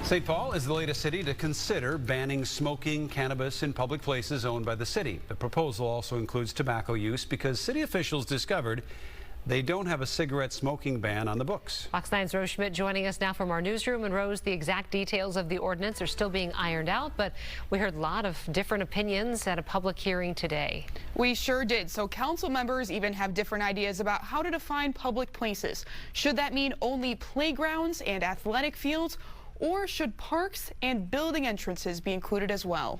St. Paul is the latest city to consider banning smoking cannabis in public places owned by the city. The proposal also includes tobacco use because city officials discovered they don't have a cigarette smoking ban on the books. Fox 9's Rose Schmidt joining us now from our newsroom. And Rose, the exact details of the ordinance are still being ironed out, but we heard a lot of different opinions at a public hearing today. We sure did. So council members even have different ideas about how to define public places. Should that mean only playgrounds and athletic fields, or should parks and building entrances be included as well?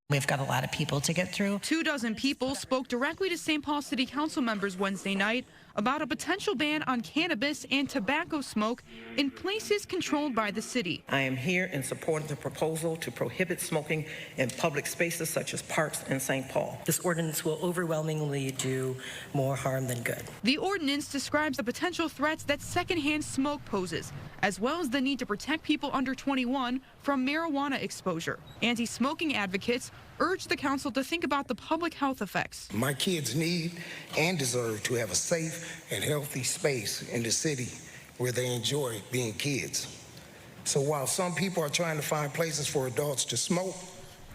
We've got a lot of people to get through. 24 people spoke directly to St. Paul City Council members Wednesday night about a potential ban on cannabis and tobacco smoke in places controlled by the city. I am here in support of the proposal to prohibit smoking in public spaces such as parks in St. Paul. This ordinance will overwhelmingly do more harm than good. The ordinance describes the potential threats that secondhand smoke poses, as well as the need to protect people under 21 from marijuana exposure. Anti-smoking advocates urge the council to think about the public health effects. My kids need and deserve to have a safe and healthy space in the city where they enjoy being kids. So while some people are trying to find places for adults to smoke,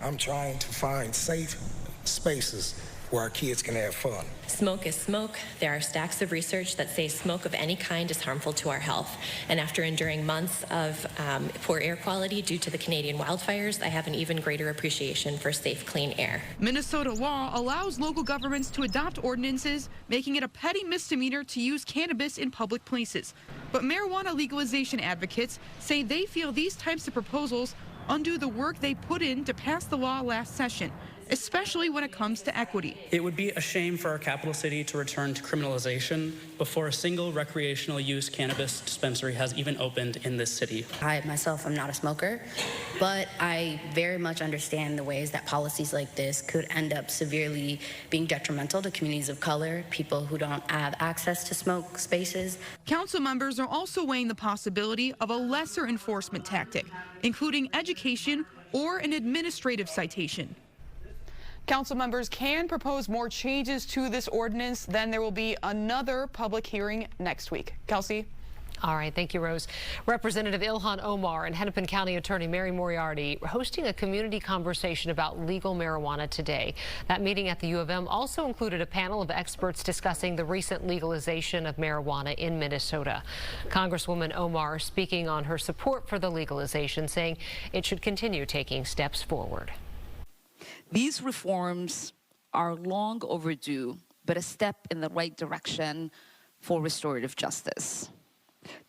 I'm trying to find safe spaces where our kids can have fun. Smoke is smoke. There are stacks of research that say smoke of any kind is harmful to our health. And after enduring months of poor air quality due to the Canadian wildfires, I have an even greater appreciation for safe, clean air. Minnesota law allows local governments to adopt ordinances, making it a petty misdemeanor to use cannabis in public places. But marijuana legalization advocates say they feel these types of proposals undo the work they put in to pass the law last session, especially when it comes to equity. It would be a shame for our capital city to return to criminalization before a single recreational use cannabis dispensary has even opened in this city. I myself am not a smoker, but I very much understand the ways that policies like this could end up severely being detrimental to communities of color, people who don't have access to smoke spaces. Council members are also weighing the possibility of a lesser enforcement tactic, including education or an administrative citation. Council members can propose more changes to this ordinance. Then there will be another public hearing next week. Kelsey? All right, thank you, Rose. Representative Ilhan Omar and Hennepin County Attorney Mary Moriarty hosting a community conversation about legal marijuana today. That meeting at the U of M also included a panel of experts discussing the recent legalization of marijuana in Minnesota. Congresswoman Omar speaking on her support for the legalization, saying it should continue taking steps forward. These reforms are long overdue, but a step in the right direction for restorative justice.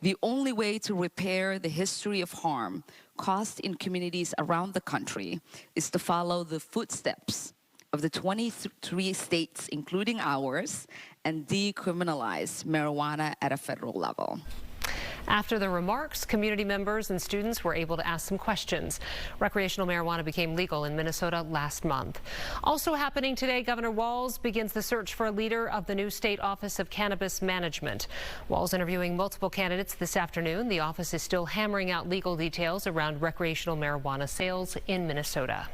The only way to repair the history of harm caused in communities around the country is to follow the footsteps of the 23 states, including ours, and decriminalize marijuana at a federal level. After the remarks, community members and students were able to ask some questions. Recreational marijuana became legal in Minnesota last month. Also happening today, Governor Walz begins the search for a leader of the new state Office of Cannabis Management. Walz interviewing multiple candidates this afternoon. The office is still hammering out legal details around recreational marijuana sales in Minnesota.